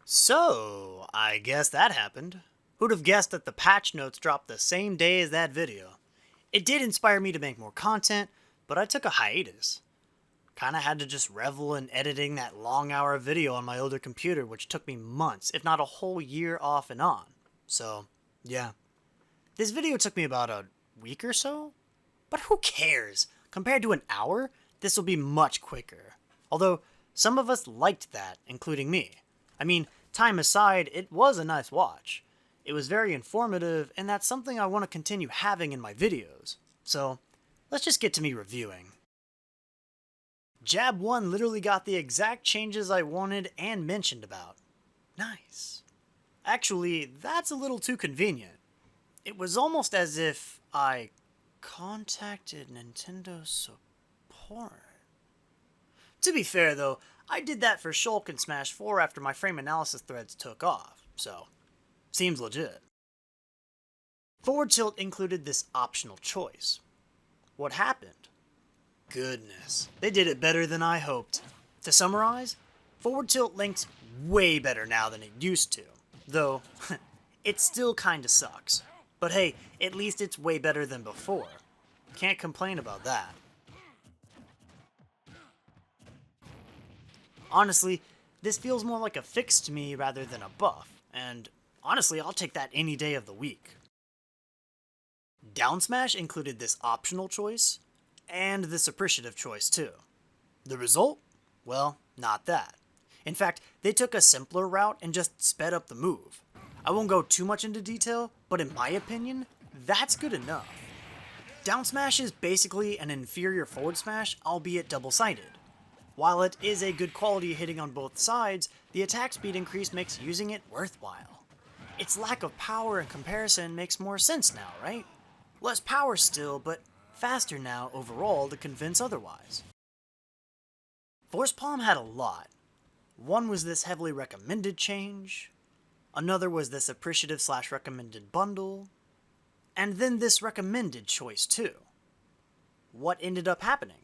So, I guess that happened. Who'd have guessed that the patch notes dropped the same day as that video? It did inspire me to make more content, but I took a hiatus. Kinda had to just revel in editing that long hour video on my older computer, which took me months, if not a whole year off and on. So, yeah. This video took me about a week or so? But who cares? Compared to an hour, this will be much quicker. Although, some of us liked that, including me. I mean, time aside, it was a nice watch. It was very informative, and that's something I want to continue having in my videos. So, let's just get to me reviewing. Jab 1 literally got the exact changes I wanted and mentioned about. Nice. Actually, that's a little too convenient. It was almost as if I contacted Nintendo support. To be fair though, I did that for Shulk and Smash 4 after my frame analysis threads took off, so seems legit. Forward tilt included this optional choice. What happened? Goodness, they did it better than I hoped. To summarize, forward tilt links way better now than it used to, though it still kinda sucks. But hey, at least it's way better than before. Can't complain about that. Honestly, this feels more like a fix to me rather than a buff, and honestly, I'll take that any day of the week. Down smash included this optional choice, and this appreciative choice too. The result? Well, not that. In fact, they took a simpler route and just sped up the move. I won't go too much into detail, but in my opinion, that's good enough. Down smash is basically an inferior forward smash, albeit double-sided. While it is a good quality hitting on both sides, the attack speed increase makes using it worthwhile. Its lack of power in comparison makes more sense now, right? Less power still, but faster now overall to convince otherwise. Force Palm had a lot. One was this heavily recommended change, another was this appreciative/recommended bundle, and then this recommended choice too. What ended up happening?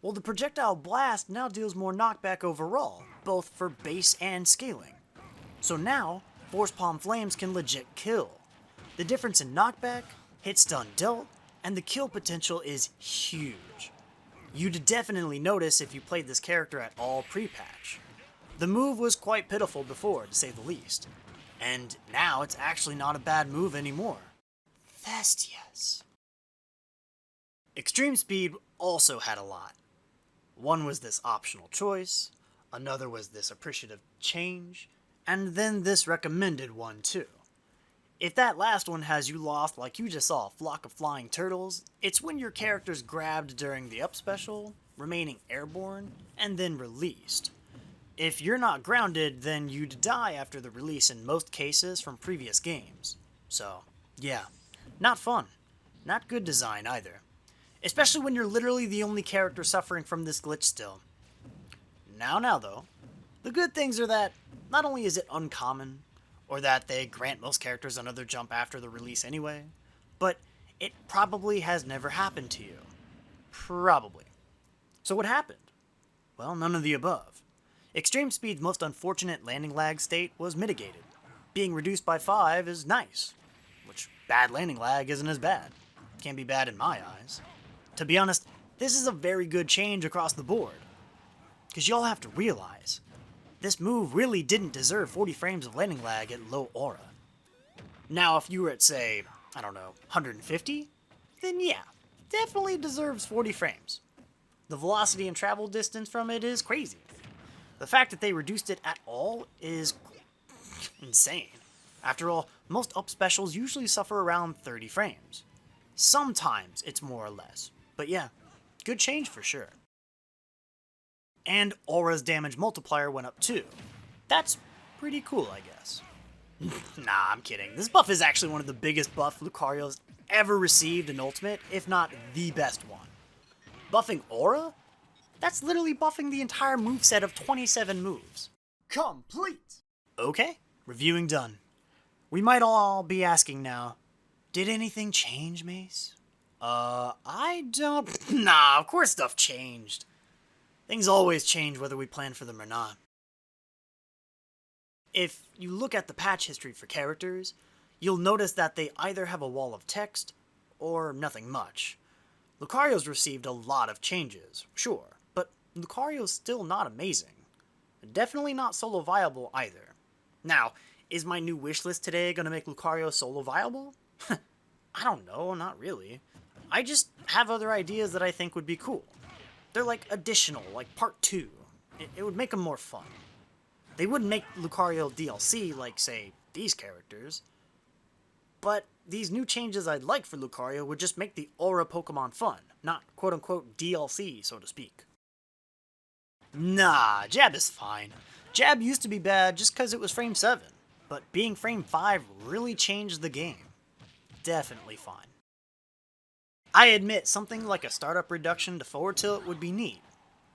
Well, the Projectile Blast now deals more knockback overall, both for base and scaling. So now, Force Palm Flames can legit kill. The difference in knockback, hit stun dealt, and the kill potential is huge. You'd definitely notice if you played this character at all pre-patch. The move was quite pitiful before, to say the least. And now it's actually not a bad move anymore. Thestius. Extreme Speed also had a lot. One was this optional choice, another was this appreciative change, and then this recommended one too. If that last one has you lost like you just saw a flock of flying turtles, it's when your character's grabbed during the up special, remaining airborne, and then released. If you're not grounded, then you'd die after the release in most cases from previous games. So, yeah, not fun. Not good design either. Especially when you're literally the only character suffering from this glitch still. Now though, the good things are that not only is it uncommon, or that they grant most characters another jump after the release anyway, but it probably has never happened to you. Probably. So what happened? Well, none of the above. Extreme Speed's most unfortunate landing lag state was mitigated. Being reduced by 5 is nice, which bad landing lag isn't as bad. Can't be bad in my eyes. To be honest, this is a very good change across the board. Because y'all have to realize, this move really didn't deserve 40 frames of landing lag at low aura. Now, if you were at, say, 150, then yeah, definitely deserves 40 frames. The velocity and travel distance from it is crazy. The fact that they reduced it at all is insane. After all, most up specials usually suffer around 30 frames. Sometimes it's more or less, but yeah, good change for sure. And Aura's damage multiplier went up too. That's pretty cool, I guess. Nah, I'm kidding. This buff is actually one of the biggest buff Lucario's ever received in Ultimate, if not the best one. Buffing Aura? That's literally buffing the entire moveset of 27 moves. Complete! Okay, reviewing done. We might all be asking now, did anything change, Mace? I don't... Nah, of course stuff changed. Things always change whether we plan for them or not. If you look at the patch history for characters, you'll notice that they either have a wall of text or nothing much. Lucario's received a lot of changes, sure, but Lucario's still not amazing. Definitely not solo viable either. Now, is my new wishlist today gonna make Lucario solo viable? I don't know, not really. I just have other ideas that I think would be cool. They're like additional, like part 2. It would make them more fun. They wouldn't make Lucario DLC like, say, these characters. But these new changes I'd like for Lucario would just make the Aura Pokemon fun, not quote-unquote DLC, so to speak. Nah, Jab is fine. Jab used to be bad just because it was frame 7, but being frame 5 really changed the game. Definitely fine. I admit something like a startup reduction to forward tilt would be neat,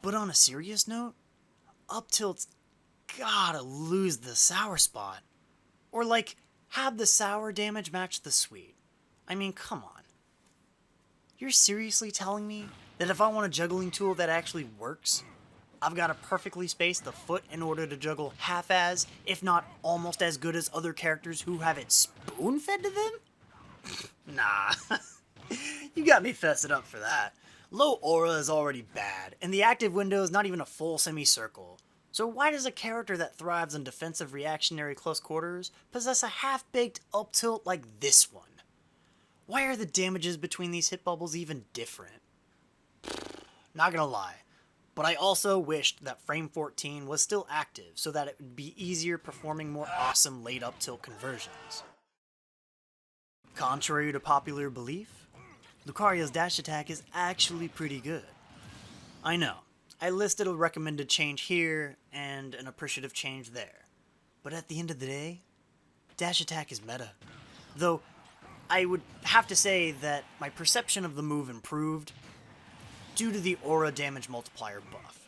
but on a serious note, up tilt's gotta lose the sour spot. Or like, have the sour damage match the sweet. I mean, come on. You're seriously telling me that if I want a juggling tool that actually works, I've got to perfectly space the foot in order to juggle half as, if not almost as good as other characters who have it spoon-fed to them? Nah. You got me fessing up for that. Low aura is already bad, and the active window is not even a full semicircle. So why does a character that thrives on defensive reactionary close quarters possess a half-baked up tilt like this one? Why are the damages between these hit bubbles even different? Not gonna lie, but I also wished that frame 14 was still active so that it would be easier performing more awesome late up tilt conversions. Contrary to popular belief, Lucario's dash attack is actually pretty good. I know, I listed a recommended change here and an appreciative change there, but at the end of the day, dash attack is meta. Though, I would have to say that my perception of the move improved due to the aura damage multiplier buff.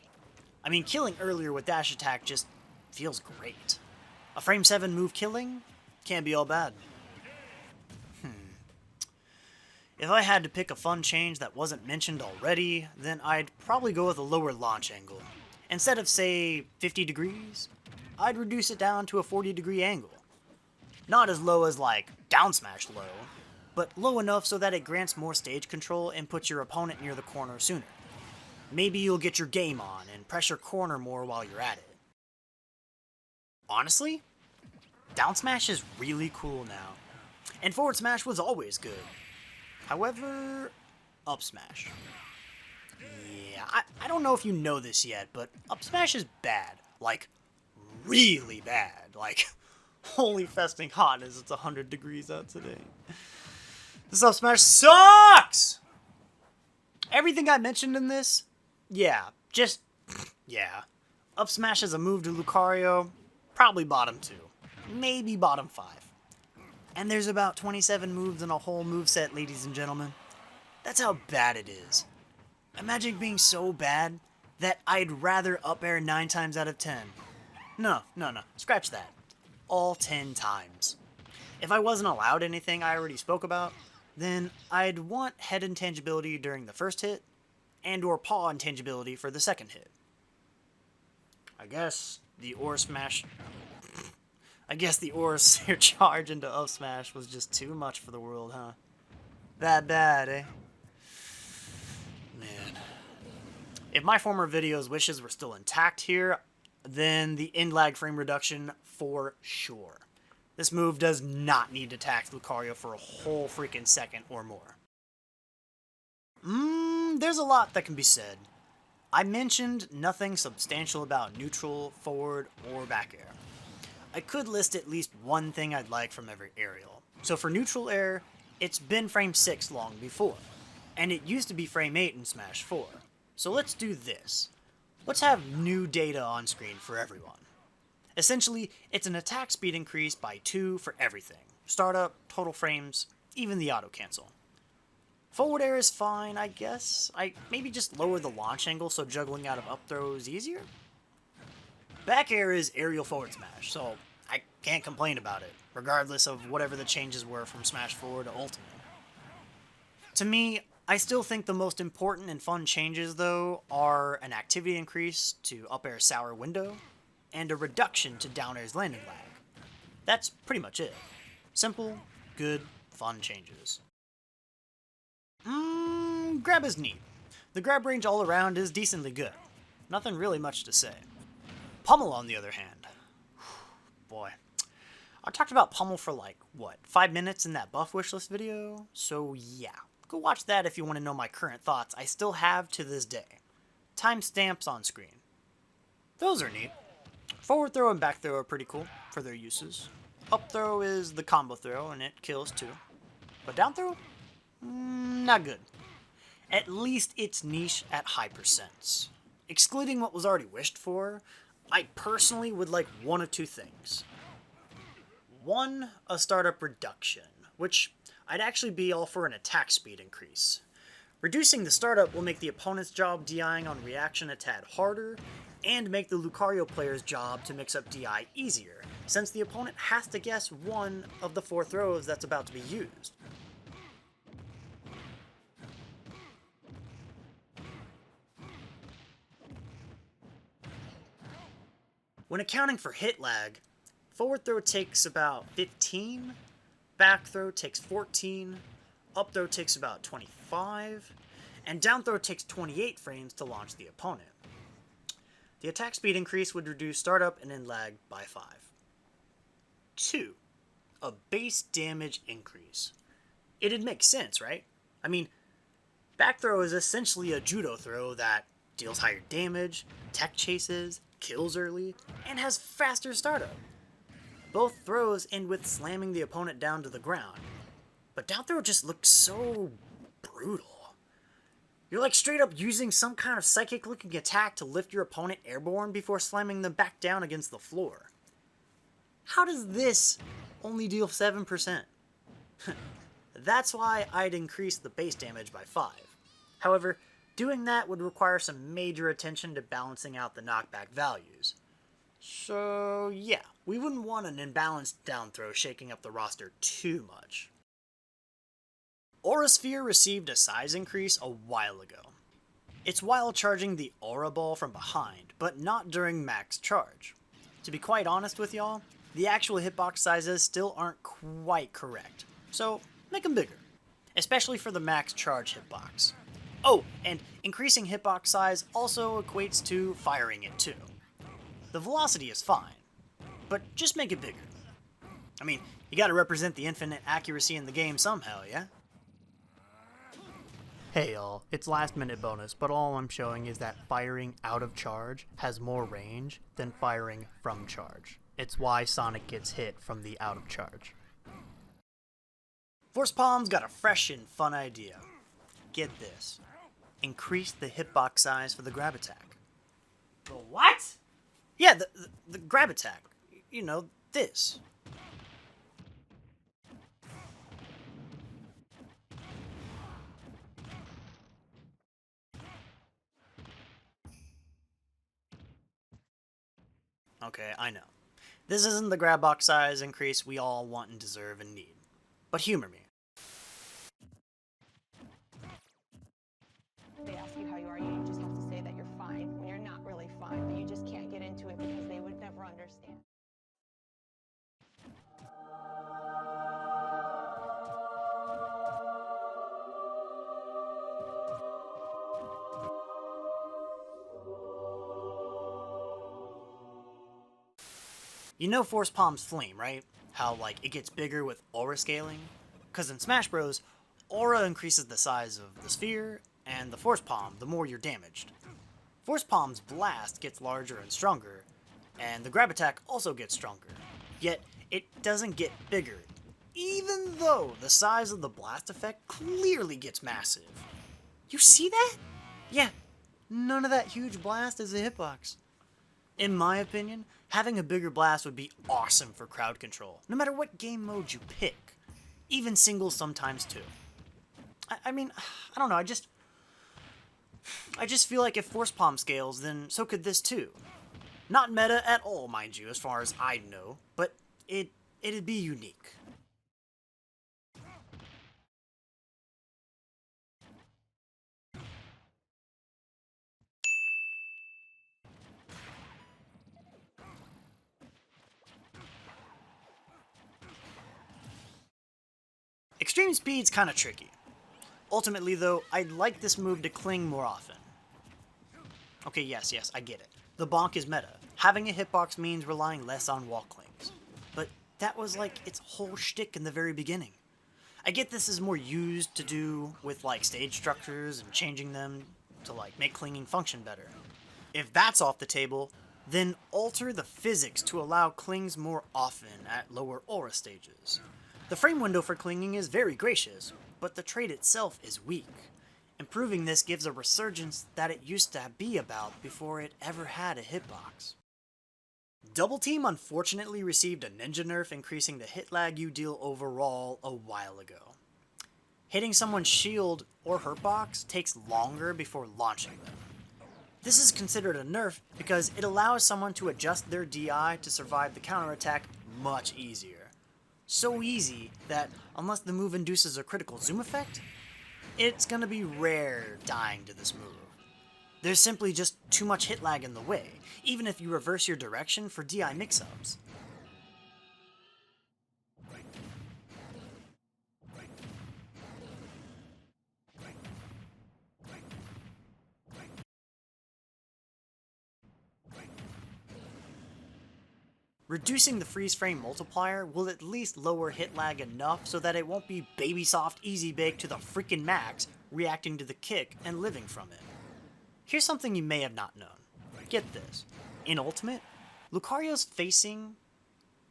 I mean, killing earlier with dash attack just feels great. A frame 7 move killing can't be all bad. If I had to pick a fun change that wasn't mentioned already, then I'd probably go with a lower launch angle. Instead of, say, 50 degrees, I'd reduce it down to a 40-degree angle. Not as low as, like, down smash low, but low enough so that it grants more stage control and puts your opponent near the corner sooner. Maybe you'll get your game on and pressure corner more while you're at it. Honestly, down smash is really cool now, and forward smash was always good. However, up smash. Yeah, I don't know if you know this yet, but up smash is bad. Like, really bad. Like, holy festing hotness, it's 100 degrees out today. This up smash sucks! Everything I mentioned in this, yeah. Up smash as a move to Lucario, probably bottom 2. Maybe bottom 5. And there's about 27 moves in a whole moveset, ladies and gentlemen. That's how bad it is. Imagine being so bad that I'd rather up air 9 times out of 10. No, scratch that. All 10 times. If I wasn't allowed anything I already spoke about, then I'd want head intangibility during the first hit, and or paw intangibility for the second hit. I guess the aura surcharge into up smash was just too much for the world, huh? That bad, eh? Man. If my former video's wishes were still intact here, then the end lag frame reduction for sure. This move does not need to tax Lucario for a whole freaking second or more. There's a lot that can be said. I mentioned nothing substantial about neutral, forward, or back air. I could list at least one thing I'd like from every aerial. So for neutral air, it's been frame 6 long before, and it used to be frame 8 in Smash 4. So let's do this. Let's have new data on screen for everyone. Essentially, it's an attack speed increase by 2 for everything. Startup, total frames, even the auto cancel. Forward air is fine, I guess. I maybe just lower the launch angle so juggling out of up throw is easier. Back air is aerial forward smash, so I can't complain about it, regardless of whatever the changes were from Smash 4 to Ultimate. To me, I still think the most important and fun changes, though, are an activity increase to up air sour window, and a reduction to down air's landing lag. That's pretty much it. Simple, good, fun changes. Grab is neat. The grab range all around is decently good. Nothing really much to say. Pummel, on the other hand. Boy. I talked about Pummel for 5 minutes in that buff wishlist video? So yeah, go watch that if you want to know my current thoughts I still have to this day. Timestamps on screen. Those are neat. Forward throw and back throw are pretty cool for their uses. Up throw is the combo throw and it kills too. But down throw? Not good. At least it's niche at high percents. Excluding what was already wished for, I personally would like one of two things. One, a startup reduction, which I'd actually be all for an attack speed increase. Reducing the startup will make the opponent's job DIing on reaction a tad harder, and make the Lucario player's job to mix up DI easier, since the opponent has to guess one of the 4 throws that's about to be used. When accounting for hit lag, forward throw takes about 15, back throw takes 14, up throw takes about 25, and down throw takes 28 frames to launch the opponent. The attack speed increase would reduce startup and end lag by 5. 2. A base damage increase. It'd make sense, right? I mean, back throw is essentially a judo throw that deals higher damage, tech chases, kills early, and has faster startup. Both throws end with slamming the opponent down to the ground, but down throw just looks so brutal. You're like straight up using some kind of psychic looking attack to lift your opponent airborne before slamming them back down against the floor. How does this only deal 7%? That's why I'd increase the base damage by 5. However, doing that would require some major attention to balancing out the knockback values. So yeah, we wouldn't want an imbalanced down throw shaking up the roster too much. Aura Sphere received a size increase a while ago. It's while charging the Aura Ball from behind, but not during max charge. To be quite honest with y'all, the actual hitbox sizes still aren't quite correct, so make them bigger, especially for the max charge hitbox. Oh, and increasing hitbox size also equates to firing it too. The velocity is fine, but just make it bigger. I mean, you gotta represent the infinite accuracy in the game somehow, yeah? Hey y'all, it's last minute bonus, but all I'm showing is that firing out of charge has more range than firing from charge. It's why Sonic gets hit from the out of charge. Force Palm's got a fresh and fun idea. Get this. Increase the hitbox size for the grab attack. The what? Yeah, the grab attack. You know, this. Okay, I know. This isn't the grab box size increase we all want and deserve and need. But humor me. They ask you how you are, you just have to say that you're fine when you're not really fine, but you just can't get into it because they would never understand. You know Force Palm's flame, right? How, it gets bigger with aura scaling? Because in Smash Bros., aura increases the size of the sphere, and the Force Palm, the more you're damaged. Force Palm's blast gets larger and stronger, and the grab attack also gets stronger. Yet, it doesn't get bigger, even though the size of the blast effect clearly gets massive. You see that? Yeah, none of that huge blast is a hitbox. In my opinion, having a bigger blast would be awesome for crowd control, no matter what game mode you pick. Even singles sometimes too. I mean, I don't know, I just feel like if Force Palm scales, then so could this too. Not meta at all, mind you, as far as I know, but it'd be unique. Extreme Speed's kinda tricky. Ultimately though, I'd like this move to cling more often. Okay, yes, I get it. The bonk is meta. Having a hitbox means relying less on wall clings. But that was like its whole shtick in the very beginning. I get this is more used to do with like stage structures and changing them to like make clinging function better. If that's off the table, then alter the physics to allow clings more often at lower aura stages. The frame window for clinging is very gracious, but the trait itself is weak. Improving this gives a resurgence that it used to be about before it ever had a hitbox. Double Team unfortunately received a ninja nerf increasing the hit lag you deal overall a while ago. Hitting someone's shield or hurtbox takes longer before launching them. This is considered a nerf because it allows someone to adjust their DI to survive the counterattack much easier. So easy that, unless the move induces a critical zoom effect, it's gonna be rare dying to this move. There's simply just too much hit lag in the way, even if you reverse your direction for DI mix-ups. Reducing the freeze frame multiplier will at least lower hit lag enough so that it won't be baby soft easy bake to the freaking max, reacting to the kick and living from it. Here's something you may have not known. Get this. In Ultimate, Lucario's facing...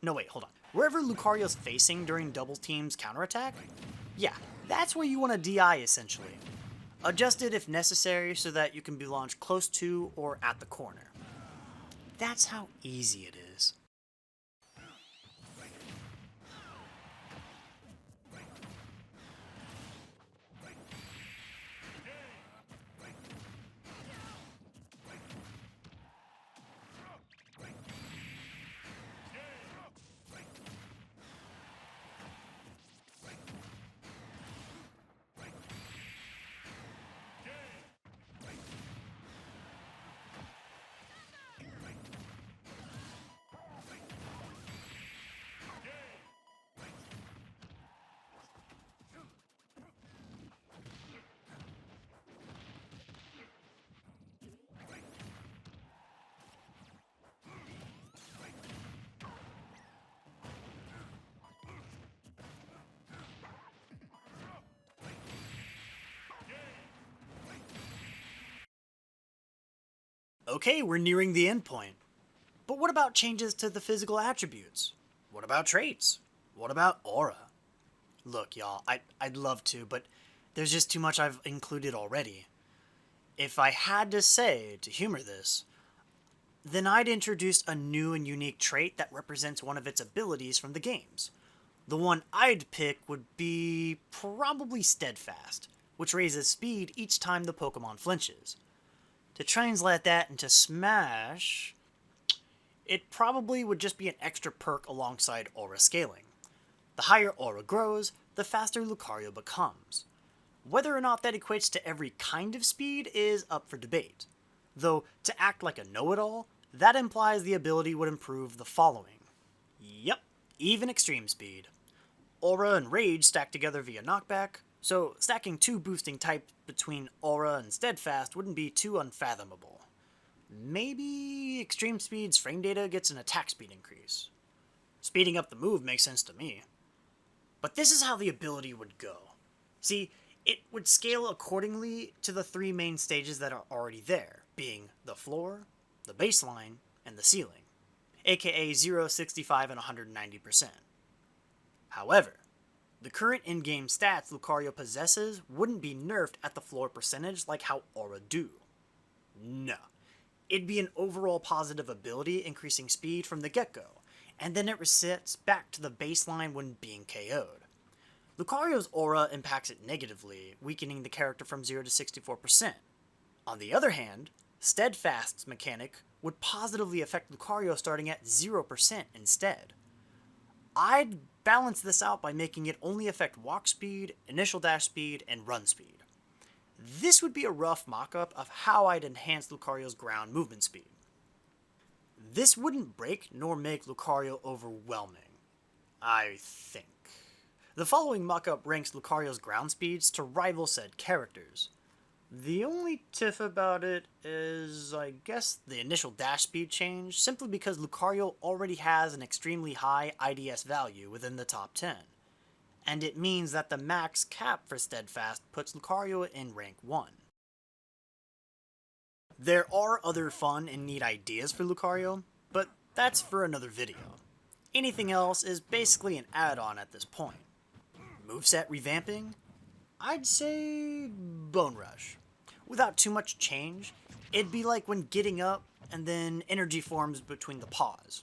No wait, hold on. Wherever Lucario's facing during Double Team's counterattack, yeah, that's where you want to DI essentially. Adjust it if necessary so that you can be launched close to or at the corner. That's how easy it is. Okay, we're nearing the end point. But what about changes to the physical attributes? What about traits? What about aura? Look, y'all, I'd love to, but there's just too much I've included already. If I had to say, to humor this, then I'd introduce a new and unique trait that represents one of its abilities from the games. The one I'd pick would be probably Steadfast, which raises speed each time the Pokemon flinches. To translate that into Smash, it probably would just be an extra perk alongside aura scaling. The higher aura grows, the faster Lucario becomes. Whether or not that equates to every kind of speed is up for debate. Though, to act like a know-it-all, that implies the ability would improve the following. Yep, even extreme speed. Aura and Rage stack together via knockback, so stacking two boosting types between Aura and Steadfast wouldn't be too unfathomable. Maybe Extreme Speed's frame data gets an attack speed increase. Speeding up the move makes sense to me. But this is how the ability would go. See, it would scale accordingly to the three main stages that are already there, being the floor, the baseline, and the ceiling, aka 0, 65, and 190%. However, the current in-game stats Lucario possesses wouldn't be nerfed at the floor percentage like how Aura do. No. It'd be an overall positive ability increasing speed from the get-go, and then it resets back to the baseline when being KO'd. Lucario's Aura impacts it negatively, weakening the character from 0 to 64%. On the other hand, Steadfast's mechanic would positively affect Lucario starting at 0% instead. I'd balance this out by making it only affect walk speed, initial dash speed, and run speed. This would be a rough mock-up of how I'd enhance Lucario's ground movement speed. This wouldn't break nor make Lucario overwhelming, I think. The following mockup ranks Lucario's ground speeds to rival said characters. The only tiff about it is, I guess, the initial dash speed change, simply because Lucario already has an extremely high IDS value within the top 10, and it means that the max cap for Steadfast puts Lucario in rank 1. There are other fun and neat ideas for Lucario, but that's for another video. Anything else is basically an add-on at this point. Moveset revamping? I'd say Bone Rush. Without too much change, it'd be like when getting up and then energy forms between the paws.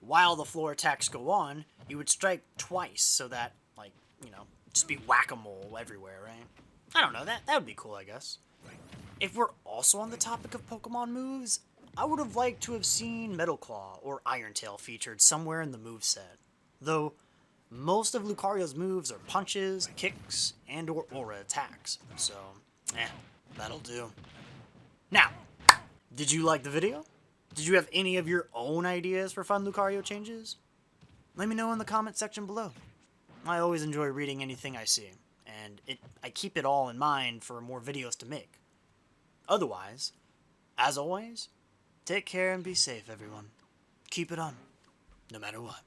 While the floor attacks go on, you would strike twice so that, like, just be whack-a-mole everywhere, right? I don't know, that would be cool, I guess. If we're also on the topic of Pokemon moves, I would have liked to have seen Metal Claw or Iron Tail featured somewhere in the moveset. Though, most of Lucario's moves are punches, kicks, and or aura attacks, so that'll do. Now, did you like the video? Did you have any of your own ideas for fun Lucario changes? Let me know in the comment section below. I always enjoy reading anything I see, and I keep it all in mind for more videos to make. Otherwise, as always, take care and be safe, everyone. Keep it on, no matter what.